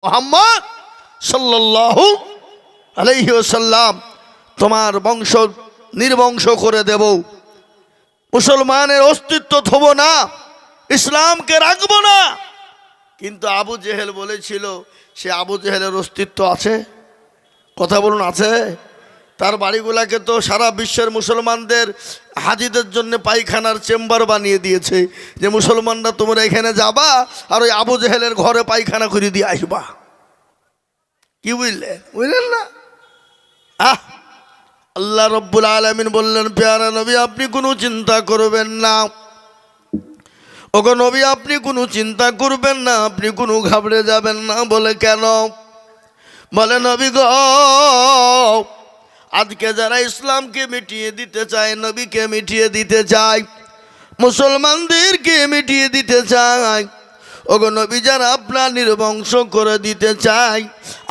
মুহাম্মদ সাল্লাল্লাহু আলাইহি ওয়াসাল্লাম, তোমার বংশ নির্বংশ করে দেব, মুসলমানের অস্তিত্ব থব না, ইসলামকে রাখবো না। কিন্তু আবু জেহেল বলেছিল, সে আবু জেহেলের অস্তিত্ব আছে? কথা বলুন, আছে? তার বাড়িগুলাকে তো সারা বিশ্বের মুসলমানদের হাজিদের জন্য পায়খানার চেম্বার বানিয়ে দিয়েছে, যে মুসলমানরা তোমরা এখানে যাবা আর ওই আবু জেহেলের ঘরে পায়খানা করে দিয়ে আসবা। কি বুঝলেন? বুঝলেন না? আল্লাহ রব্বুল আলামিন বললেন, পেয়ারা নবী আপনি কোনো চিন্তা করবেন না, ওগো নবী আপনি কোনো চিন্তা করবেন না, আপনি কোনো ঘাবড়ে যাবেন না। বলে কেন? বলে নবী গো, আজকে যারা ইসলামকে মিটিয়ে দিতে চায়, নবীকে মিটিয়ে দিতে চায়, মুসলমানদেরকে মিটিয়ে দিতে চায়, ওগো নবী যারা আপনার নির্বংশ করে দিতে চায়,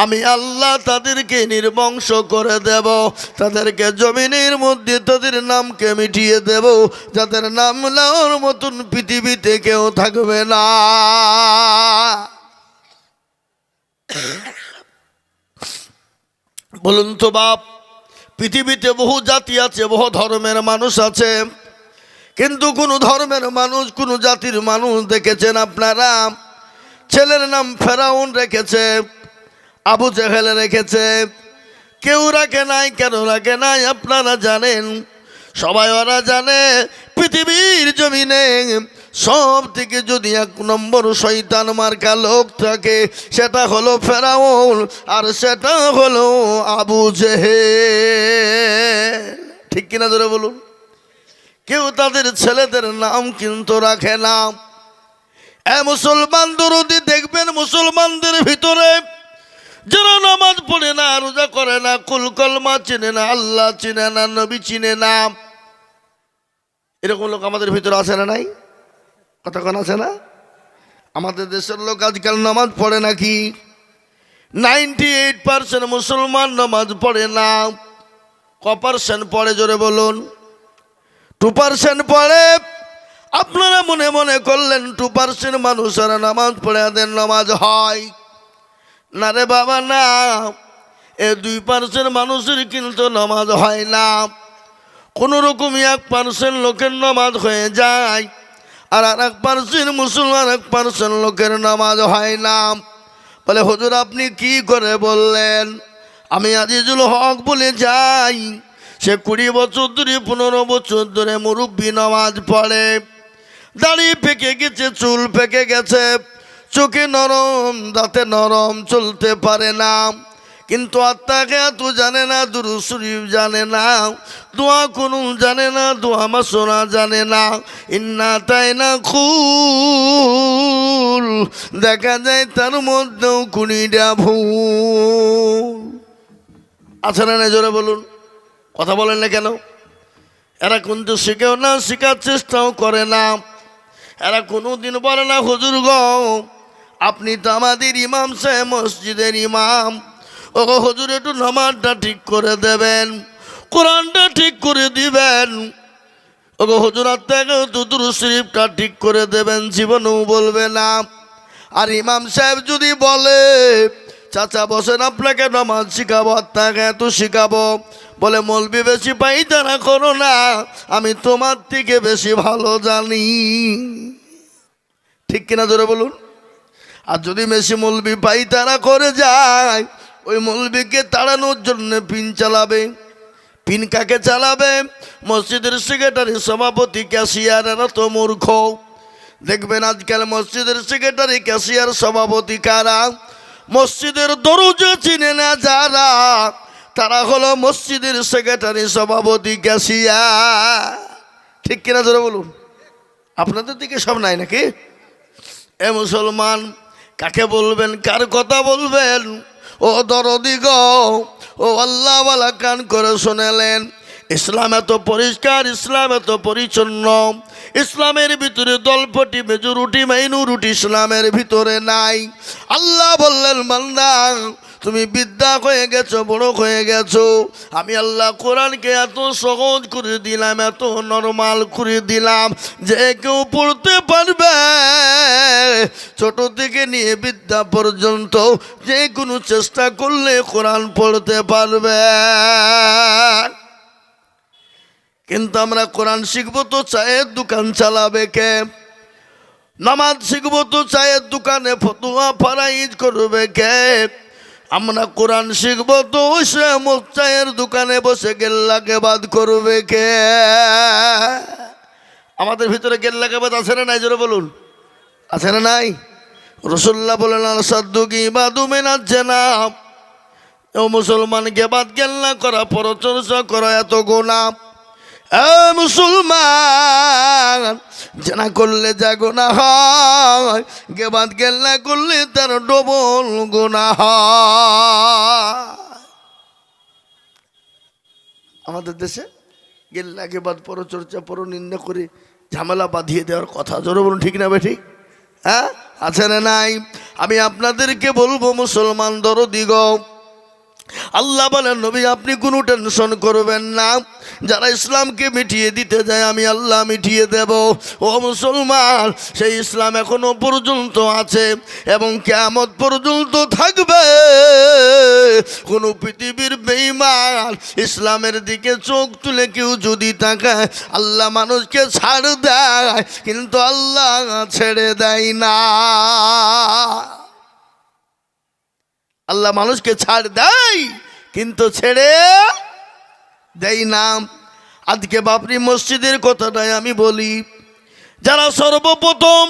আমি আল্লাহ তাদেরকে নির্বংশ করে দেব, তাদেরকে জমিনের মধ্যে তাদের নামকে মিটিয়ে দেব, যাদের নাম নেওয়ার মতন পৃথিবীতে কেউ থাকবে না। বলুন তো বাপ, পৃথিবীতে বহু জাতি আছে, বহু ধর্মের মানুষ আছে, কিন্তু কোন ধর্মের মানুষ, কোন জাতির মানুষ দেখেছেন আপনারা ছেলের নাম ফেরাউন রেখেছে, আবু জেহেল রেখেছে? কেউ রাখে নাই। কেন রাখে নাই আপনারা জানেন? সবাই ওরা জানে, পৃথিবীর জমিনে সব থেকে যদি এক নম্বর শয়তান মার্কা লোক থাকে, সেটা হলো ফেরাউন, আর সেটা হলো আবু জেহেল। ঠিক কিনা ধরে বলুন? কেউ তাদের ছেলেদের নাম কিন্তু রাখে না। মুসলমান দরদি দেখবেন, মুসলমানদের ভিতরে যারা নামাজ পড়ে না, রোজা করে না, কুল কলমা চিনে না, আল্লাহ চিনে না, নবী চিনে না, এরকম লোক আমাদের ভিতরে আছে না? নাই? কতক্ষণ আছে না? আমাদের দেশের লোক আজকাল নামাজ পড়ে নাকি? 98% মুসলমান নামাজ পড়ে না। ক% পড়ে জোরে বলুন? 2% পড়ে। আপনারা মনে মনে করলেন 2% মানুষেরা নামাজ পড়ে, এদের নামাজ হয় না রে বাবা, না। 2% মানুষের কিন্তু নামাজ হয় না। কোনো রকমই 1% লোকের নামাজ হয়ে যায়, আর 1% মুসলমান 1% লোকের নামাজ হয় না। বলে হুজুর আপনি কি করে বললেন? আমি আজিজুল হক বলে যাই, সে 20 বছর ধরে 15 বছর ধরে মুরব্বী নামাজ পড়ে, দাড়ি পেকে গেছে, চুল পেকে গেছে, চোখে নরম, দাঁতে নরম, চলতে পারে না, কিন্তু আত্মাকে এত জানে না, দুরূদ শরীফ জানে না, দোয়া কুনুত জানে না, দোয়া মাসনা জানে না, ইন্না তাইনা খুল, দেখা যায় তার মধ্যেও কুড়িটা ভুল আছে না? জোরে বলুন, কথা বলেন না কেন? এরা কিন্তু শিখেও না, শেখার চেষ্টাও করে না। এরা কোনোদিন বলে না হুজুর গো আপনি তো আমাদের ইমাম সাহেব, মসজিদের ইমাম, ও হুজুর একটু নামাজটা ঠিক করে দেবেন, কোরআনটা ঠিক করে দিবেন, ও হুজুর আপনাকে দুরূদ শরীফটা ঠিক করে দেবেন, জীবনেও বলবে না। আর ইমাম সাহেব যদি বলে চাচা বসেন আপনাকে নামাজ শিখাবো, আপনাকে এত শিখাবো, বলে মৌলবি বেশি পায়তারা করো না, আমি তোমার থেকে বেশি ভালো জানি। ঠিক কিনা জোরে বলুন? আর যদি বেশি মৌলবি পায়তারা করে যায়, ওই মৌলবিকে তাড়ানোর জন্য পিন চালাবে। পিন কাকে চালাবে? মসজিদের সেক্রেটারি, সভাপতি, ক্যাশিয়ার, এরা তো মূর্খ। দেখবেন আজকাল মসজিদের সেক্রেটারি, ক্যাশিয়ার, সভাপতি কারা? মসজিদের দরজা চিনে না যারা, তারা হলো মসজিদের সেক্রেটারি, সভাপতি, ক্যাশিয়ার। ঠিক কিনা ধরে বলুন? আপনাদের দিকে সব নাই নাকি? মুসলমান কাকে বলবেন, কার কথা বলবেন? ও দরদি গো, ও আল্লাহওয়ালা, কান করে শুনেলেন। ইসলাম এত পরিষ্কার, ইসলাম এত পরিচ্ছন্ন, ইসলামের ভিতরে দলপটি, মেজরিটি, মাইনরিটি ইসলামের ভিতরে নাই। আল্লাহ বললেন বান্দা তুমি বিদ্যা হয়ে গেছো, বড় হয়ে গেছো। আমি আল্লাহ কোরআনকে এত সহজ করে দিলাম, এত নরমাল করে দিলাম যে কেউ পড়তে পারবে। ছোট থেকে নিয়ে বিদ্যা পর্যন্ত যে কোনো চেষ্টা করলে কোরআন পড়তে পারবে। কিন্তু আমরা কোরআন শিখবো তো চায়ের দোকান চালাবে কে? নামাজ শিখবো তো চায়ের দোকানে ফতুয়া ফারাইজ করবে কে? আমরা কোরআন শিখবো তো সে চায়ের দোকানে বসে গেল্লাকে বাদ করবে কে? আমাদের ভিতরে গেল্লাকে বাদ আছে না নাই? জোরে বলুন, আছে না নাই? রাসূলুল্লাহ বলেন, আল সাদ্দুকি বাদু মিনাজ জানাব। ও মুসলমানকে বাদ গেল্লা করা, পরচর্চা করা এত গুনাহ। মুসলমান, জানা করলে যা গুনাহ হয়, গেবাদ গেল্লা করলে তার ডবল গুনাহ হয়। আমাদের দেশে গেল্লা গেবাদ পরচর্চা পরনিন্দা করে ঝামেলা বাঁধিয়ে দেওয়ার কথা। জোরে বলুন, ঠিক না বেঠিক? হ্যাঁ, আছে না নাই? আমি আপনাদেরকে বলবো, মুসলমান দরদি গো, আল্লাহ বলেন নবী আপনি কোনো টেনশন করবেন না, যারা ইসলামকে মিটিয়ে দিতে যায় আমি আল্লাহ মিটিয়ে দেব। ও মুসলমান, সেই ইসলাম এখনো পর্যন্ত আছে এবং কিয়ামত পর্যন্ত থাকবে। কোনো পৃথিবীর বেঈমান ইসলামের দিকে চোখ তুলে কেউ যদি তাকায়, আল্লাহ মানুষকে ছাড় দেয় কিন্তু আল্লাহ ছেড়ে দেয় না। আল্লাহ মানুষকে ছাড় দেয় কিন্তু ছেড়ে দেয় না। আজকে বাবরি মসজিদের কথাটাই আমি বলি। যারা সর্বপ্রথম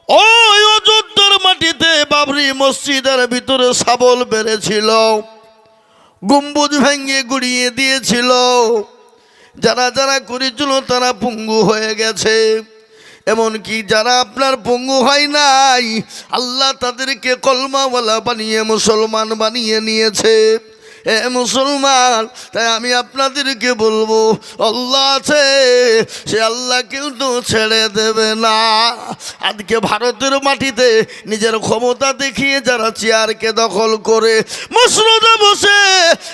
ওই অযোধ্যার মাটিতে বাবরি মসজিদের ভিতরে শাবল বেড়েছিল, গম্বুজ ভেঙে গুড়িয়ে দিয়েছিল, যারা যারা করেছিল তারা পঙ্গু হয়ে গেছে। এমনকি যারা আপনার পঙ্গু হয় নাই, আল্লাহ তাদেরকে কলমাওয়ালা বানিয়ে মুসলমান বানিয়ে নিয়েছে। এ মুসলমান, তাই আমি আপনাদেরকে বলবো, আল্লাহ আছে, সে আল্লাহ কিন্তু ছেড়ে দেবে না। আজকে ভারতের মাটিতে নিজের ক্ষমতা দেখিয়ে যারা চেয়ারকে দখল করে মসনদে বসে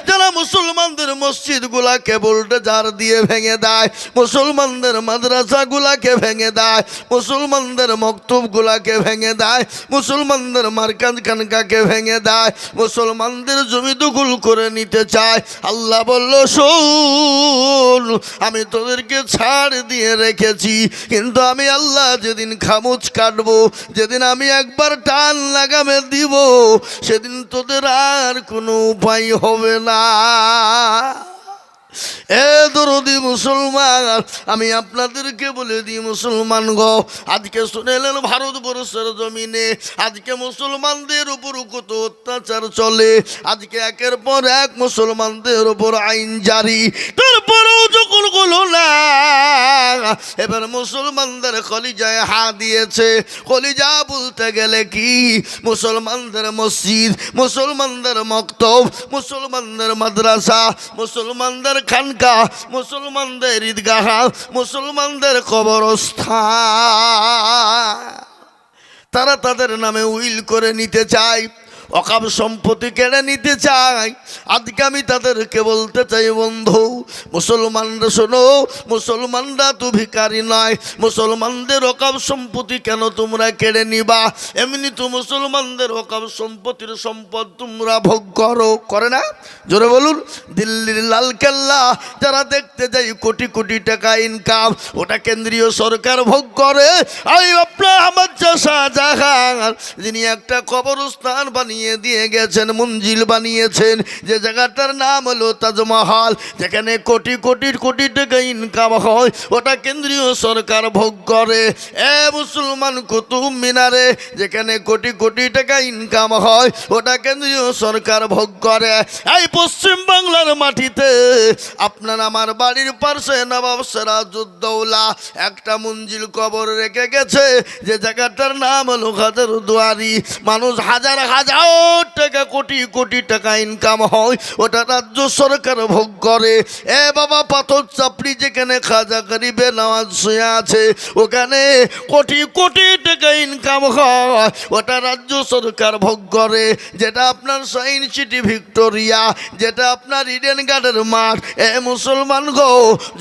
যারা মুসলমানদের মসজিদগুলাকে বোল্ডোজার দিয়ে ভেঙে দেয়, মুসলমানদের মাদ্রাসাগুলাকে ভেঙে দেয়, মুসলমানদের মক্তবগুলাকে ভেঙে দেয়, মুসলমানদের মার্কাজ খানকাকে ভেঙে দেয়, মুসলমানদের জমি দখল করে নিতে চায়, আল্লাহ বলল শোন, আমি তোদেরকে ছাড় দিয়ে রেখেছি কিন্তু আমি আল্লাহ যেদিন খামুচ কাটবো, যেদিন আমি একবার টান লাগামে দিব, সেদিন তোদের আর কোনো উপায় হবে না। এ দরদি মুসলমান, আমি আপনাদেরকে বলে দিই মুসলমান গো, আজকে শুনেলেন ভারতবর্ষের জমিনে আজকে মুসলমানদের উপর কত অত্যাচার চলে। আজকে একের পর এক মুসলমানদের উপর আইন জারি, তারপরেও যখন হলো না, এবার মুসলমানদের কলিজায় হাত দিয়েছে। কলিজা বলতে গেলে কি, মুসলমানদের মসজিদ, মুসলমানদের মক্তব, মুসলমানদের মাদ্রাসা, মুসলমানদের খানকা, মুসলমানদের ঈদগাহ, মুসলমানদের কবরস্থান, তারা তাদের নামে উইল করে নিতে চায়, অকাপ সম্পত্তি কেড়ে নিতে চায়। আজকে আমি তাদেরকে বলতে চাই, বন্ধু মুসলমানরা শোনো, মুসলমানরা তো ভিখারি নয়, মুসলমানদের অকাপ সম্পত্তি কেন তোমরা কেড়ে নিবা? এমনি তো মুসলমানদের অকাপ সম্পত্তির সম্পদ তোমরা ভোগ করো, করে না? জোরে বলুন। দিল্লির লালকেল্লা যারা দেখতে যাই কোটি কোটি টাকা ইনকাম, ওটা কেন্দ্রীয় সরকার ভোগ করে। আপনার আমার শাহজাহান যিনি একটা কবরস্থান বানিয়ে দিয়ে গেছেন, মঞ্জিল বানিয়েছেন, যে জায়গাটার নাম হলো তাজমহল, যেখানে কোটি কোটি কোটি টাকা ইনকাম হয়, ওটা কেন্দ্রীয় সরকার ভোগ করে। এ মুসলমান, কুতুব মিনারে যেখানে কোটি কোটি টাকা ইনকাম হয়, ওটা কেন্দ্রীয় সরকার ভোগ করে। এই পশ্চিম বাংলার মাটিতে আপনার আমার বাড়ির পাশে নবাব সিরাজউদ্দৌলা একটা মঞ্জিল কবর রেখে গেছে, যে জায়গাটার নাম হলো হাজার দুয়ারি। মানুষ হাজার হাজার টাকা, কোটি কোটি টাকা ইনকাম হয়, ওটা রাজ্য সরকার ভোগ করে। এ বাবা, পাথর চাপড়ি যেখানে খাজা গরিবে নওয়াজ শুয়ে আছে, ওখানে কোটি কোটি টাকা ইনকাম হয়, ওটা রাজ্য সরকার ভোগ করে। যেটা আপনার সায়েন্স সিটি ভিক্টোরিয়া, যেটা আপনার ইডেন গার্ডেন মাঠ, এ মুসলমান গো,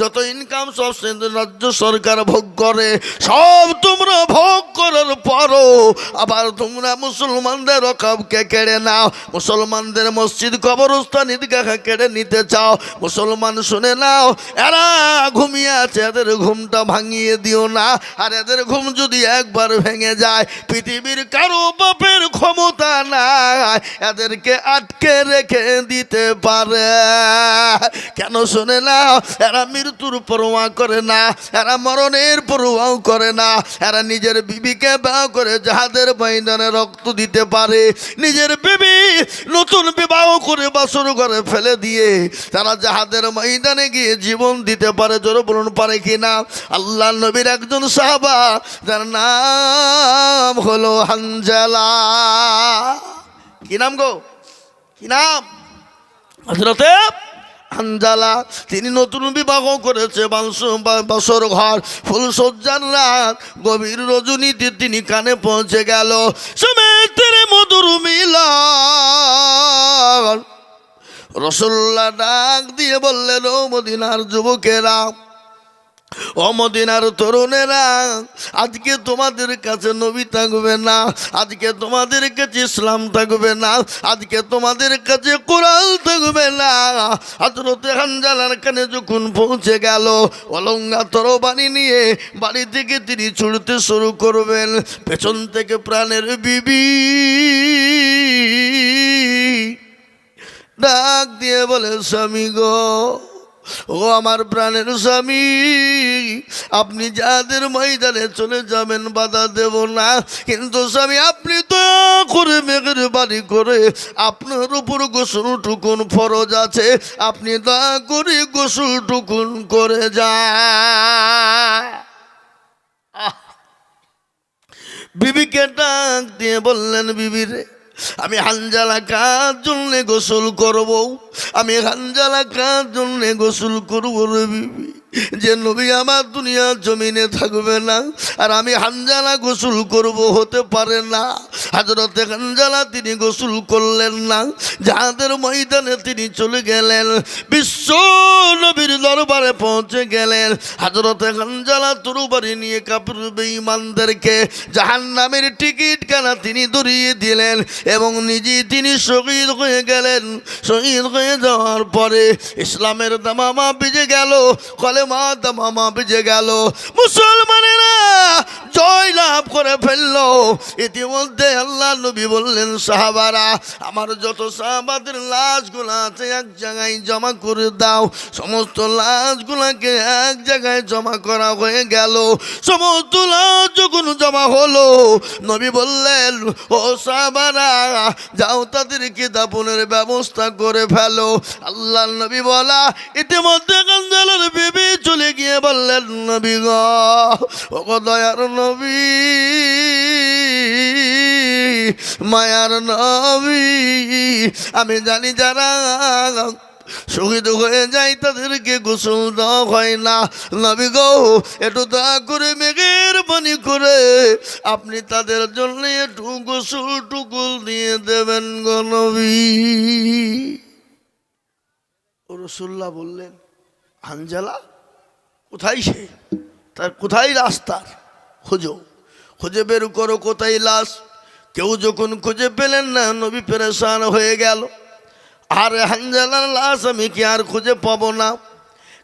যত ইনকাম সব রাজ্য সরকার ভোগ করে। সব তোমরা ভোগ করার পরও আবার তোমরা মুসলমানদের রকাবকে কেড়ে নাও, মুসলমানদের মসজিদ কবরস্থান ঈদগাহ কেড়ে নিতে চাও। মুসলমান শুনে নাও, এরা ঘুমিয়ে আছে, এদের ঘুমটা ভাঙিয়ে দিও না। আর এদের ঘুম যদি একবার ভেঙে যায়, পৃথিবীর কারো বাপের ক্ষমতা নাই এদেরকে আটকে রেখে দিতে পারে। কেন শুনে নাও, এরা মৃত্যুর পরোয়া করে না, এরা মরণের পরোয়াও করে না। এরা নিজের বিবিকে বিবাহ করে যাহাদের ময়দানে রক্ত দিতে পারে, নিজের বিবি নতুন বিবাহ করে বাসর ঘরে ফেলে দিয়ে তারা যাহাদের ময়দানে গিয়ে জীবন দিতে পারে। জোরে বলুন, পারে কিনা? আল্লাহ নবীর একজন সাহাবা, যার নাম হলো হানজালা। কি নাম গো? কি নাম? হযরতে হানজালা। তিনি নতুন বিবাহ করেছে, বাসর ঘর, ফুলসজ্জার রাত, গভীর রজনীতে তিনি কানে পৌঁছে গেল। সুমেতের মধুর মিলন। রাসূলুল্লাহ ডাক দিয়ে বললেন, ও মদিনার যুবকেরা, ও মদিনার তরুণেরা, আজকে তোমাদের কাছে নবী থাকবে না, আজকে তোমাদের কাছে ইসলাম থাকবে না, আজকে তোমাদের কাছে কোরআন থাকবে না। হযরতে হানজালার কানে যখন পৌঁছে গেল, অলঙ্গা তরবারি নিয়ে বাড়ি থেকে তিনি ছুটতে শুরু করবেন। পেছন থেকে প্রাণের বিবি ডাক দিয়ে বলে, স্বামী গো, ও আমার প্রাণের স্বামী, আপনি যাদের ময়দানে চলে যাবেন বাধা দেব না, কিন্তু স্বামী আপনি দয়া করে মেহেরবানি করে আপনার উপর গোসল টুকুন ফরজ আছে, আপনি দয়া করে গোসল টুকুন করে যান। বিবিকে ডাক দিয়ে বললেন, বিবিরে, আমি হানজালা কার জন্য গোসল করব? আমি হানজালা কার জন্য গোসল করবো রে বিবি? যে নবী আমার দুনিয়ার জমিনে থাকবে না, আর আমি হানজালা গোসল করব, হতে পারে না। হযরতে হানজালা তিনি গোসল করলেন না, যাহাদের ময়দানে তিনি চলে গেলেন, বিশ্ব নবীর দরবারে পৌঁছে গেলেন। হযরতে হানজালা তরবারি নিয়ে কাফির বেঈমানদেরকে জাহান্নামের টিকিট কানা তিনি ধরিয়ে দিলেন এবং নিজে তিনি শহীদ হয়ে গেলেন। শহীদ হয়ে যাওয়ার পরে ইসলামের দামামা বেজে গেল, কলেমা দামামা বেজে গেল, মুসলমানেরা জয় লাভ করে ফেললো। ইতিমধ্যে আল্লাহ নবী বললেন, সাহাবারা, আমার যত সাহাবাদের লাশগুলো আছে এক জায়গায় জমা করে দাও। সমস্ত লাশগুলোকে এক জায়গায় জমা করা হয়ে গেল। সমস্ত লাশ যখন জমা হলো, নবী বললেন, ও সাহাবারা, যাও তাদেরকে দাফনের ব্যবস্থা করে ফেলো। আল্লাহ নবী বলা, ইতিমধ্যে হানজালার বিবি চলে গিয়ে বললেন, নবী গো, ও দয়ার নবী, মায়ার নবী, আমি জানি যারা শহীদ হয়ে যায় তাদেরকে গোসল দেওয়া হয় না। নবী গো, একটু দয়া করে মেহেরবানি করে আপনি তাদের জন্য একটু গোসল টুকুল দিয়ে দেবেন গো নবী। রাসূলুল্লাহ বললেন, হানজালা কোথায়? সে তার কোথায় রাস্তার খোঁজো, খুঁজে বের করো কোথায় লাশ। কেউ যখন খুঁজে পেলেন না, নবী পেরেশান হয়ে গেল। আর হানজালার লাশ আমি কি আর খুঁজে পাবো না?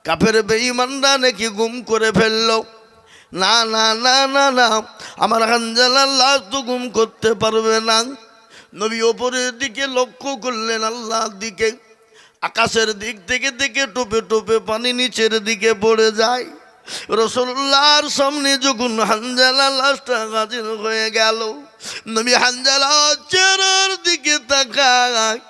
কাফের বেঈমানরা নাকি গুম করে ফেললো। না না না না না, আমার হানজালার লাশ তো গুম করতে পারবে না। নবী ওপরের দিকে লক্ষ্য করলেন, আল্লাহর দিকে। আকাশের দিক থেকে দেখে টোপে টোপে পানি নিচের দিকে পড়ে যায়। রাসূলুল্লাহর সামনে যখন হানজালার লাশটা হাজির হয়ে গেল, নবী হানজালার চেহারার দিকে তাকায়,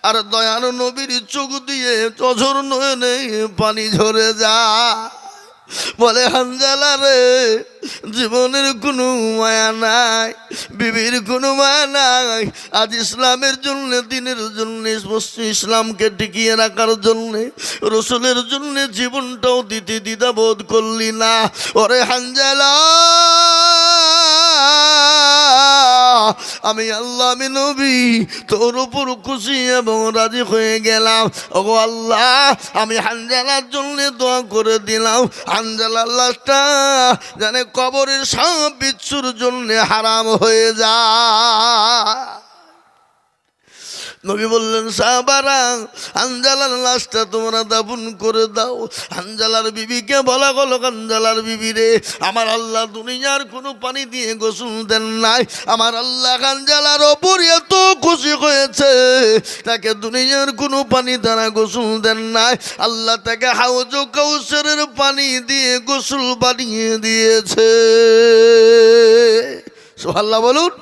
আর দয়ার নবীর চোখ দিয়ে অঝর নয়নে পানি ঝরে যায়। বলে হানজালা রে, জীবনের কোনো মায়া নাই, বিবির কোনো মায়া নাই। আজ ইসলামের জন্য, দিনের জন্য, ইসলামকে টিকিয়ে রাখার জন্য, রসুলের জন্য জীবনটাও দিতে দ্বিধাবোধ করলি না। ওরে হানজালা, আমি আল্লাহ, আমি নবী তোর উপর খুশি এবং রাজি হয়ে গেলাম। ওগো আল্লাহ, আমি হানজালার জন্য দোয়া করে দিলাম, হানজালার লাশটা জানে কবরের সাপ বিচ্ছুর জন্য হারাম হয়ে যায়। নবী বললেন, সাহাবারা, হানজালার লাশটা তোমরা দাফন করে দাও। হানজালার বিবিকে বলা হলো, হানজালার বিবি রে, আমার আল্লাহ দুনিয়ার কোনো পানি দিয়ে গোসল দেন নাই। আমার আল্লাহ হানজালার ওপর এত খুশি হয়েছে, তাকে দুনিয়ার কোনো পানি দ্বারা গোসল দেন নাই। আল্লাহ তাকে হাউজ কাউসারের পানি দিয়ে গোসল বানিয়ে দিয়েছে। সুবহানাল্লাহ বলুন।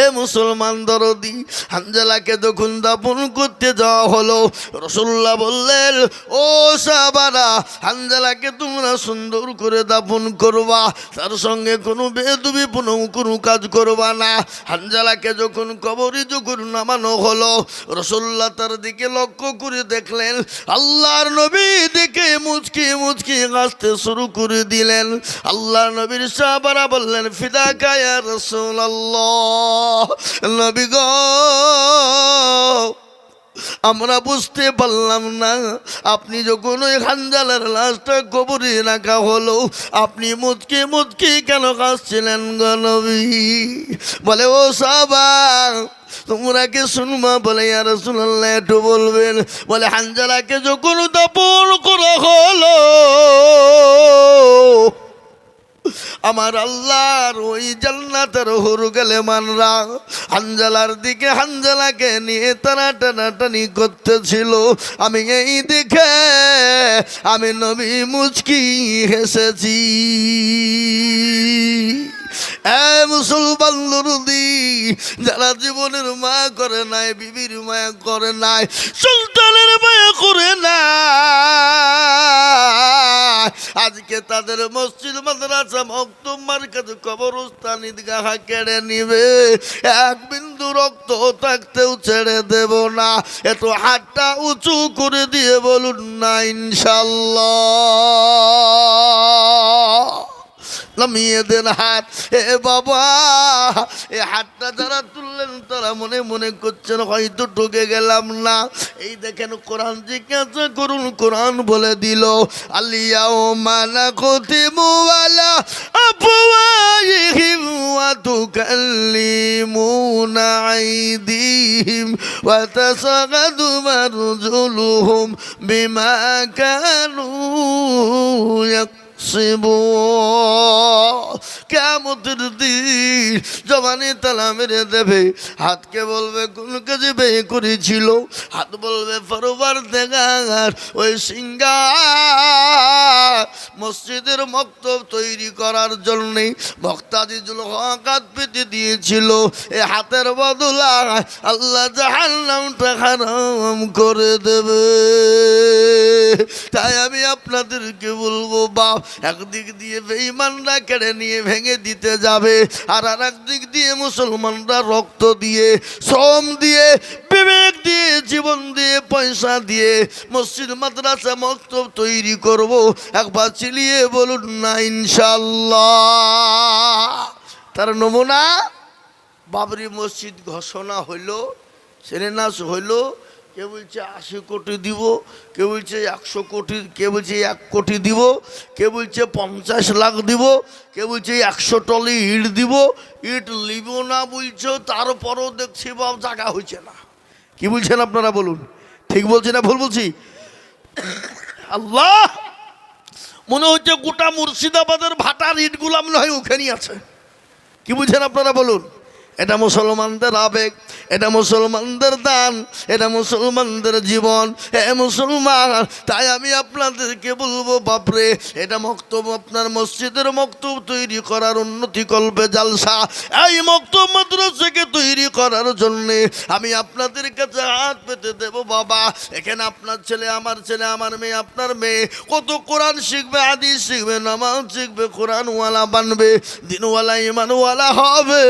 এ মুসলমান দরদি, হানজালাকে যখন দাফন করতে যাওয়া হলো, রাসূলুল্লাহ বললেন, ও সাহাবারা, হানজালাকে তোমরা সুন্দর করে দাফন করবা, তার সঙ্গে কোনো বেদবিপূর্ণ কোনো কাজ করবা না। হানজালাকে যখন কবরে যখন নামানো হলো, রাসূলুল্লাহ তার দিকে লক্ষ্য করে দেখলেন, আল্লাহর নবী দেখে মুচকি মুচকি হাসতে শুরু করে দিলেন। আল্লাহর নবীর সাহাবারা বললেন, ফিদাকা ইয়া রাসূলুল্লাহ, নবী গো, আমরা বুঝতে পারলাম না, আপনি যখন ওই হানজালার লাশটা কবরে রাখা হলো, আপনি মুচকি মুচকি কেন কাঁদছিলেন গো নবী? বলে, ও সাহাবা, তোমরা কি শুনবা? বলে, ইয়া রাসূলুল্লাহ একটু বলবেন। বলে, হানজালাকে যখন দাফন করা হলো, আমার আল্লাহর ওই জান্নাতের হুরুগালে মানরা হানজালার দিকে হানজালাকে নিয়ে তারা টানাটানি করতেছিল। আমি এই দেখে আমি নবী মুচকি হেসেছি। মুসলমান দরদি, যারা জীবনের মায়া করে নাই, বিবির মায়া করে নাই, সুলতানের মায়া করে নাই, আজকে তাদের মসজিদ মাদ্রাসা মক্তব মার্কাজ কবরস্থান ঈদগাহ কেড়ে নিবে, এক বিন্দু রক্ত থাকতেও ছেড়ে দেব না। এত হাতটা উঁচু করে দিয়ে বলুন না ইনশাআল্লাহ। নামিয়ে দেন হাত। এ বাবা, এ হাতটা যারা তুললেন তারা মনে মনে করছেন হয়তো ঠকে গেলাম না। এই দেখেন, কোরআন জিজ্ঞাসা করুন, কোরআন বলে দিল, আলিয়াউমা নাখতিমু আলা আফওয়াহিহিম ওয়া তুকাল্লিমুনা আইদিহিম ওয়া তাশহাদু আরজুলুহুম বিমা কানু কিয়ামতের দিন জবানে তালা মেরে দেবে। হাতকে বলবে কোন কাজে ব্যয় করেছিল, হাত বলবে পরওয়ারদিগার ওই সিঙ্গার মসজিদের মক্তব তৈরি করার জন্যে মুক্তাদিজুল হক হাত পেতে দিয়েছিল। এই হাতের বদলায় আল্লাহ জাহান্নামটা হারাম করে দেবে। তাই আমি আপনাদেরকে বলবো, বাপ একদিক দিয়ে বেঈমানরা কেড়ে নিয়ে ভেঙে দিতে যাবে, আর এক দিক দিয়ে মুসলমানরা রক্ত দিয়ে, শ্রম দিয়ে, বিবেক দিয়ে, জীবন দিয়ে, পয়সা দিয়ে মসজিদ মাদ্রাসা মক্তব তৈরি করব। একবার চিলিয়ে বলুন না ইনশাআল্লাহ। তার নমুনা বাবরি মসজিদ ঘোষণা হইল, শিলান্যাস হইল, কে বলছে 80 কোটি দিব, কে বলছে 100 কোটি, কে বলছে 1 কোটি দিব, কে বলছে 50 লাখ দিব, কে বলছে 100 টলি ইট দিব। ইট লিব না বলছো, তারপরও দেখছি বাপ জায়গা হয়েছে না। কি বলছেন আপনারা বলুন? ঠিক বলছি না ভুল বলছি? আল্লাহ, মনে হচ্ছে গোটা মুর্শিদাবাদের ভাটার ইটগুলো মনে হয় ওখানেই আছে। কি বুঝছেন আপনারা বলুন? এটা মুসলমানদের আবেগ, এটা মুসলমানদের দান, এটা মুসলমানদের জীবন। হে মুসলমান, তাই আমি আপনাদেরকে বলবো বাপরে, এটা মক্তব, আপনার মসজিদের মক্তব তৈরি করার উন্নতি কল্পে জালসা, এই মক্তব মাদ্রাসাকে তৈরি করার জন্যে আমি আপনাদের কাছে হাত পেতে দেব। বাবা, এখানে আপনার ছেলে, আমার ছেলে, আমার মেয়ে, আপনার মেয়ে কত কোরআন শিখবে, হাদিস শিখবে, নামাজ শিখবে, কোরআনওয়ালা বানবে, দিনওয়ালা ইমানওয়ালা হবে।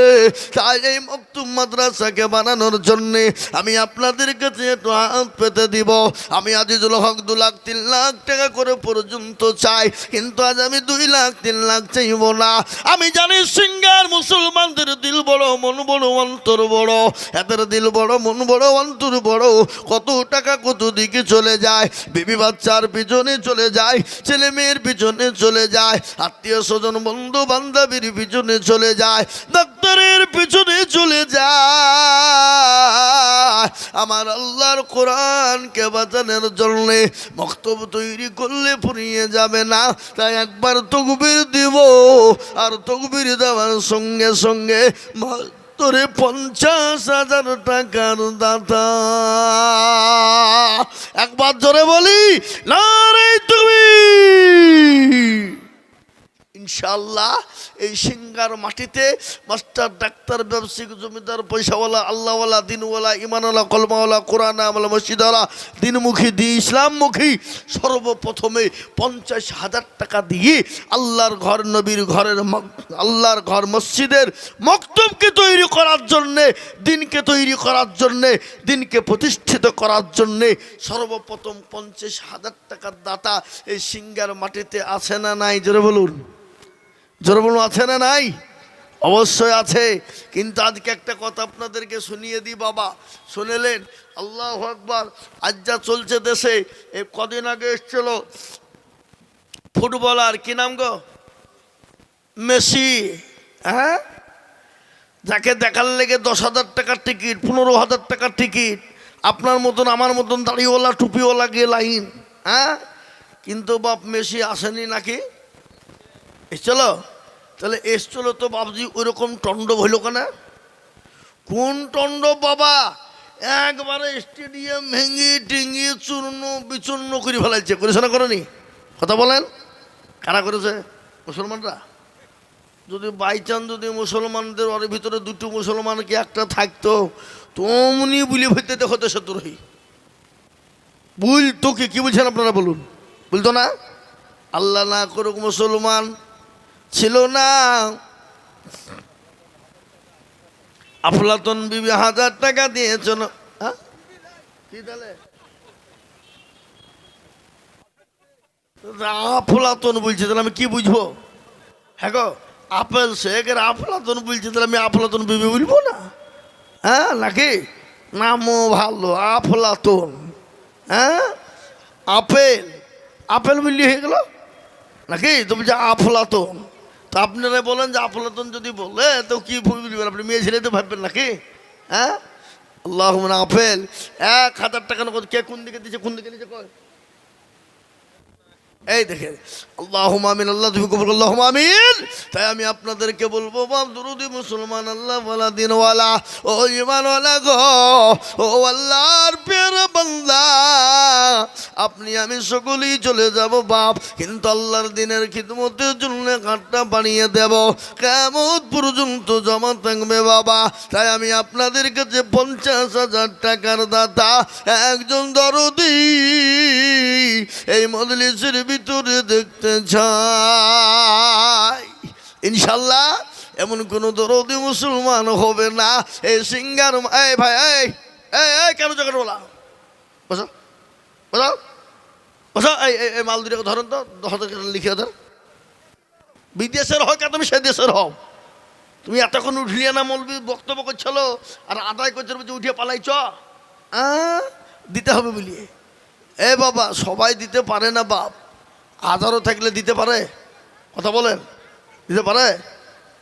তাই এই মক্তব মাদ্রাসাকে বানানোর জন্যে আমি আপনাদের কাছে একটু হাত পেতে দিব। আমি আজিজুল হক 2 লাখ 3 লাখ টাকা করে পর্যন্ত চাই, কিন্তু আজ আমি 2 লাখ 3 লাখ চাইব না। আমি জানি সিঙ্গার মুসলমানদের দিল বড়, মন বড়, অন্তর বড়। এদের দিল বড়, মন বড়, অন্তর বড়। কত টাকা কত দিকে চলে যায়, বিবি বাচ্চার পিছনে চলে যায়, ছেলে মেয়ের পিছনে চলে যায়, আত্মীয় স্বজন বন্ধু বান্ধবীর পিছনে চলে যায়, ডাক্তারের পিছনে চলে যায়। আমার আল্লাহর কোরআনকে বাঁচানোর জন্যে মক্তব তৈরি করলে ফুরিয়ে যাবে না। তাই একবার তাকবীর দিব, আর তাকবীর দেওয়ার সঙ্গে সঙ্গে তোরে 50,000 টাকার দাতা। একবার জোরে বলি নারে তাকবীর। ইনশাআল্লাহ এই সিঙ্গার মাটিতে মাস্টার, ডাক্তার, ব্যবসায়িক, জমিদার, পয়সাওয়ালা, আল্লাহওয়ালা, দিনওয়ালা, ইমানওয়ালা, কলমাওয়ালা, কোরআন আমলা, মসজিদওয়ালা, দিনমুখী, ইসলামমুখী সর্বপ্রথমে 50,000 টাকা দিয়ে আল্লাহর ঘর, নবীর ঘরের, আল্লাহর ঘর, মসজিদের মক্তবকে তৈরি করার জন্যে, দিনকে তৈরি করার জন্যে, দিনকে প্রতিষ্ঠিত করার জন্যে সর্বপ্রথম 50,000 টাকার দাতা এই সিঙ্গার মাটিতে আছে না নাই? জোরে বলুন, জোরে বলুন, আছে না নাই? অবশ্যই আছে। কিন্তু আজকে একটা কথা আপনাদেরকে শুনিয়ে দিই বাবা, শুনেলেন? আল্লাহু আকবার। আজ যা চলছে দেশে, এই কদিন আগে এসছিল ফুটবলার, কি নাম গো? মেসি। হ্যাঁ, যাকে দেখার লেগে 10,000 টাকার টিকিট, 15,000 টাকার টিকিট, আপনার মতন আমার মতন দাড়িওয়ালা টুপিওয়ালা গিয়ে লাইন। হ্যাঁ, কিন্তু বাপ মেসি আসেনি নাকি? এসছিল? তাহলে এসছিল তো বাবজি, ওইরকম টন্ড হইল কেন? কোন টন্ড বাবা? একবারে স্টেডিয়াম ভেঙে টেঙে চূর্ণ বিচূর্ণ করে ফেলাইছে। করেছে না করেনি? কথা বলেন, কারা করেছে? মুসলমানরা। যদি বাই চান্স যদি মুসলমানদের ওর ভিতরে 2টো মুসলমান কি একটা থাকতো, তোমনি বুলি ভেতে দেখো দেশে তোরই বুঝতো কি? বলছেন আপনারা বলুন? বলতো না? আল্লাহ না করুক মুসলমান ছিল না। আফলাতুন বিবি 1000 টাকা দিয়েছিল। হ্যাঁ, কি তাহলে আফলাতুন বলছে, তাহলে আমি কি বুঝবো? হ্যাঁ গো, আপেল শেখের আফলাতুন বলছে, তাহলে আমি আফলাতুন বিবি বলবো না? হ্যাঁ, নাকি? নামও ভালো, আফলাতুন। হ্যাঁ, আপেল, আপেল বললি হয়ে গেল নাকি? তো বলছে আফলাতুন। তো আপনারা বলেন যে আফলাতুন যদি বলে তো কি বুঝবেন? আপনি মেয়ে ছেলে তো ভাববেন নাকি? হ্যাঁ, আল্লাহুম্মা আপেল 1000 টাকা নগদ। কে কোন দিকে দিচ্ছে, কোন দিকে নিচে কয়? এই দেখেন, আল্লাহুম্মা আমিন। আল্লাহ তুমি কবুল করো, আল্লাহুম্মা আমিন। তাই আমি আপনাদেরকে বলবো বাপ দরুদি মুসলমান, আল্লাহ ওয়ালা, দিনওয়ালা, ও ইমানওয়ালা গো, ও আল্লাহর প্রিয় বান্দা, আপনি আমি সকলেই চলে যাব বাপ, কিন্তু আল্লাহর দিনের খিদমতের জন্য কাঠটা বানিয়ে দেব, কিয়ামত পর্যন্ত জমা থাকবে বাবা। তাই আমি আপনাদের কাছে 50,000 টাকার দাতা একজন দরদি এই মজলিসের ভিতরে দেখতে চাই। ইনশাল্লাহ এমন কোন দরদি মুসলমান হবে না এই সিঙ্গার। এই ভাই, এই এই কেন জোগাড় বলা? বসো বসো বসো। এই মাল দুটাকে ধরেন তো, 10,000 টাকা লিখে ধর। বিদেশের হোক তুমি সে দেশের হও, তুমি এতক্ষণ উঠলিয়ে না মলবি বক্তব্য করছিল আর আদায় করছে উঠিয়ে পালাইছ। দিতে হবে বলিয়ে। এ বাবা, সবাই দিতে পারে না বাপ। 1000 থাকলে দিতে পারে? কথা বলেন, দিতে পারে?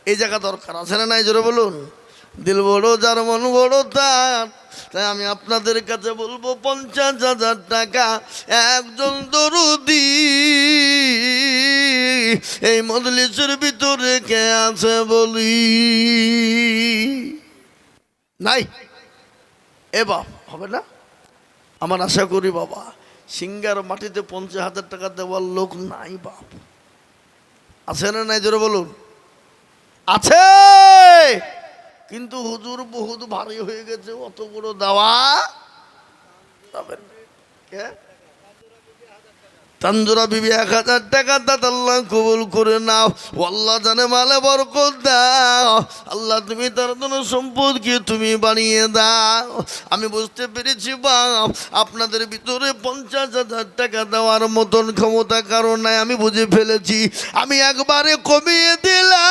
এই জায়গা দরকার আছে না নাই? জোরে বলুন। দিল বড় যার মন বড় তার। তাই আমি আপনাদের কাছে বলবো 50,000 টাকা একজন দরদি এই মজলিসের ভিতরে কে আছে বলি? নাই? এ বাপ, হবে না? আমার আশা করি বাবা সিঙ্গার মাটিতে 50,000 টাকা দেওয়ার লোক নাই বাপ। আছে না নাই জোরে বলুন? আছে, কিন্তু হুজুর বহুত ভারী হয়ে গেছে, অত বড় দেওয়া যাবে না। কে? তানজোরা বিবি 1,000 টাকা দাত, আল্লাহ কবুল করে নাও। আল্লাহ জানে মালে বরকত দাও। আল্লাহ তুমি তার জন্য সম্পদকে তুমি বানিয়ে দাও। আমি বুঝতে পেরেছি বাপ আপনাদের ভিতরে 50,000 টাকা দেওয়ার মতন ক্ষমতা কারণ নাই, আমি বুঝে ফেলেছি। আমি একবারে কমিয়ে দিলাম।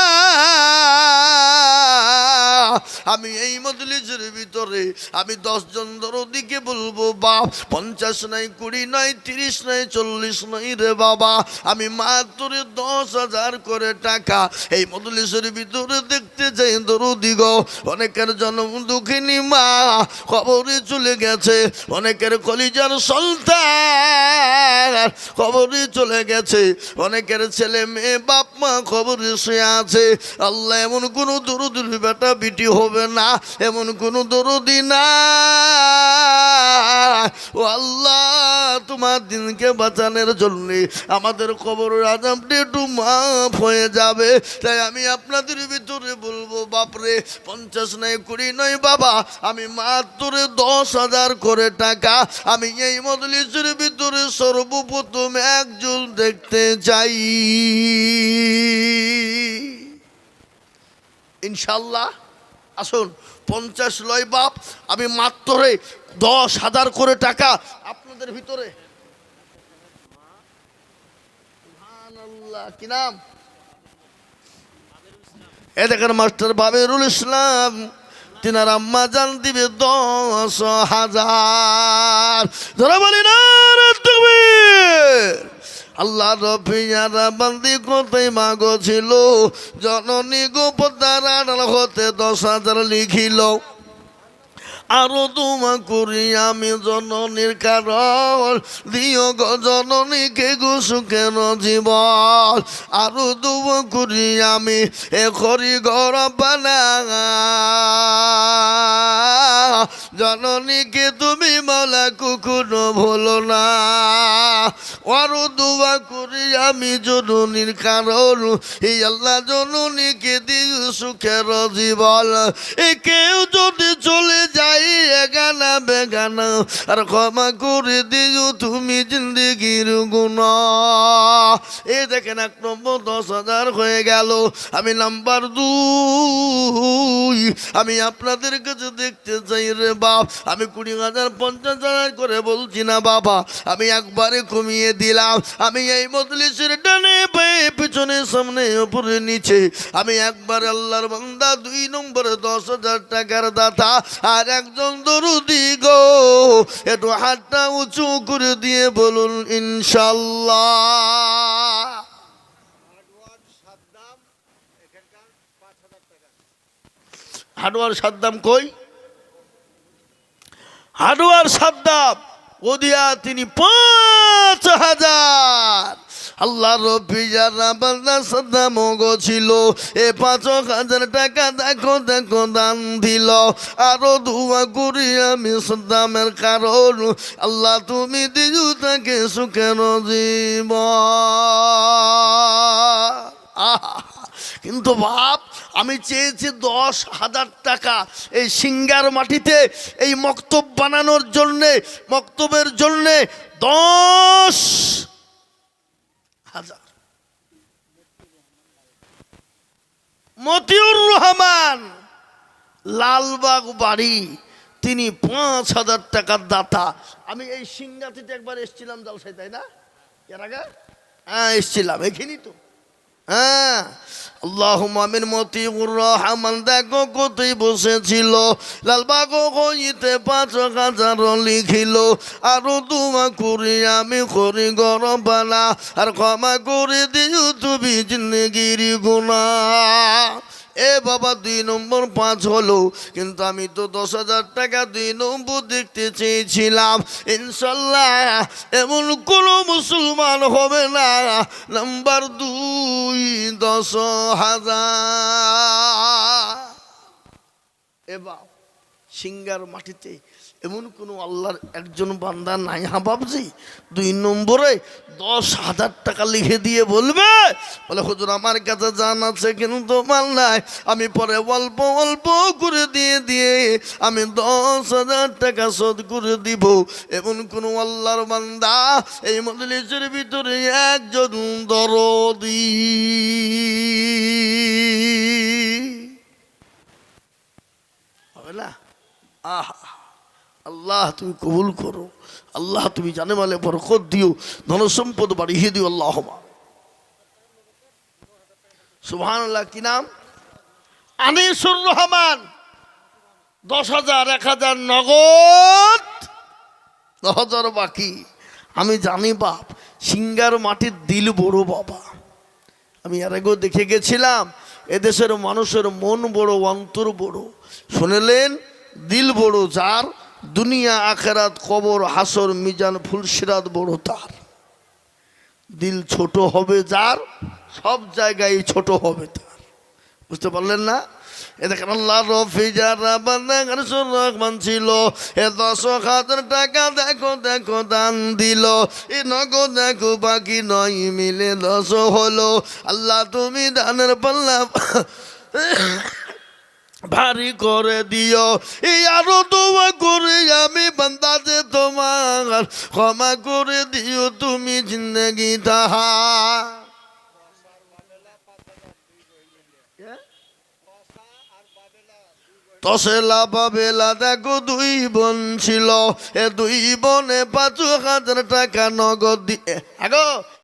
আমি এই মজলিসের ভিতরে আমি 10 জন দরদিকে বলবো বাপ 50 নাই, 20 নাই, 30 নাই, 40 নাই রে বাবা, আমি মাত্র 10,000 করে টাকা এই মজলিসের ভিতরে দেখতে চাই দরদি গো। অনেকের জন্ম দুঃখিনী মা কবরে চলে গেছে, অনেকের কলিজার সন্তান কবরে চলে গেছে, অনেকের ছেলে মেয়ে বাপ মা কবরে শুয়ে আছে। আল্লাহ এমন কোনো দরদির বেটা বিটি হবে না, এমন কোনো দরদি না। ও আল্লাহ তোমার দিনকে বাঁচানোর জন্য আমাদের কবরের আযাবটা একটু মাফ হয়ে যাবে। তাই আমি আপনাদের ভিতরে বলবো বাপরে 50 নাই, 20 নয় বাবা, আমি মাত্র 10,000 করে টাকা আমি এই মজলিসের ভিতরে সর্বপ্রথম একজন দেখতে চাই ইনশাল্লাহ। আসুন 50 লয় বাপ, আমি মাত্র 10,000 করে টাকা আপনাদের ভিতরে। সুবহানাল্লাহ, কি নাম? এ দেখেন মাস্টার বাবেরুল ইসলাম, তিনার আম্মা জান দিবে 10,000। ধরা বলি না রে তাকবীর। আল্লাহ রফিয়ারা বান্দি কোথায় মাগো ছিল, জননী গোপদার হতে 10,000 লিখিল। আরো তোমা করি আমি জননীর কারণ, দিও গো জননীকে গো সুখের জীবন। আরো তোমা করি আমি এ করি গরবানা, জননীকে তুমি মালা কখনো ভুলো না। আরো দোয়া করি আমি জননীর কারণ, এই আল্লাহ জননীকে দিও সুখের জীবন। এ কেউ যদি চলে যায় এগানা বেগানা, আর ক্ষমা করে দিও তুমি জিন্দেগির গুনাহ। এই দেখেন 1 নম্বর 10,000 হয়ে গেল। আমি নাম্বার 2, আমি আপনাদের কাছে দেখতে চাই রে বাপ, আমি 20,000 50,000 করে বলছি না বাবা, আমি একবারে কমিয়ে দিলাম। আমি এই মজলিসের ডানে বায়ে পিছনে সামনে উপরে নিচে আমি একবার আল্লাহর বান্দা 2 নম্বরে 10,000 টাকার দাতা আর একজন দরুদি গো, একটু হাতটা উঁচু করে দিয়ে বলুন ইনশাল্লাহ। হাডুয়ার সাদ্দাম কই? হাডুয়ার সাদ্দাম ওদিয়া তিনি 5,000। আল্লাহ রফিয়ারা বান্দা সাদ্দাম গো ছিল এ 5,000 টাকা দেখো দেখো দান দিল। আরো দোয়া করি আমি সাদ্দামের কারণ, আল্লাহ তুমি দিও তাকে সুখের জীবন। কিন্তু বাপ আমি চেয়েছি 10,000 টাকা এই সিঙ্গার মাটিতে এই মক্তব বানানোর জন্যে, মক্তবের জন্যে 10,000। মতিউর রহমান লালবাগ বাড়ি, তিনি 5,000 টাকার দাতা। আমি এই সিঙ্গাতিতে একবার এসেছিলাম জলসায়, তাই না? এর আগে হ্যাঁ এসেছিলাম, এখানেই তো। হ্যাঁ আল্লাহুম্মা মিন মতিউর রহমান দেখো কোথায় বসেছিল, লালবাগ হইতে 5,000 লিখিল। আরো দোয়া করি আমি করি গরবানা, আর ক্ষমা করে দিও তুমি জিন্দেগির গুনাহ। এ বাবা 2 নম্বর 5 হলো, কিন্তু আমি তো 10,000 টাকা 2 নম্বর দেখতে চেয়েছিলাম। ইনশাল্লাহ এমন কোনো মুসলমান হবে না। নাম্বার 2 10,000। এবার সিঙ্গার মাটিতে এমন কোনো আল্লাহর একজন বান্দা নাই? হ্যাঁ বাবজি। 2 নম্বরে 10,000 টাকা লিখে দিয়ে বলবে, বলে হুজুর আমার কাছে জান আছে কিন্তু মাল নাই, আমি পরে অল্প অল্প করে দিয়ে আমি 10,000 টাকা শোধ করে দিব। এমন কোনো আল্লাহর বান্দা এই মজলিসের ভিতরে একজন দরদি হবে না? আহা আল্লাহ তুমি কবুল করো, আল্লাহ তুমি জানে মালে বরকত দিও, ধন সম্পদ বাড়িয়ে দিও। আল্লাহ সুবহানাল্লাহ। কি নাম? আনিসুর রহমান। 10,000, 1,000 নগদ, 10,000 বাকি। আমি জানি বাপ, সিঙ্গার মাটির দিল বড় বাবা। আমি এর আগেও দেখে গেছিলাম, এদেশের মানুষের মন বড়, অন্তর বড়। শুনলেন, দিল বড় যার, দুনিয়া আখেরাত কবর হাসর মিজান ফুলসিরাত বড় তার। দিল ছোট হবে যার, সব জায়গায় ছোট হবে তার। বুঝতে পারলেন না? এ দেখেন আল্লাহ রফি যারা বান্দাগার রহমান ছিল, এ 10,000 টাকা দেখো দেখো দান দিল, এ নগদ দেখো বাকি 9 মিলে 10 হলো। আল্লাহ তুমি দানের পাল্লা ভারী করে দিও। এই আরো দোয়া করে আমি বান্দা যে তোমার ক্ষমা করে দিও তুমি জিন্দগি তাহা। তসেলা বাবেলা দেখো 2 বোন ছিল, এ 2 বোনে 5,000 টাকা নগদ দিয়ে।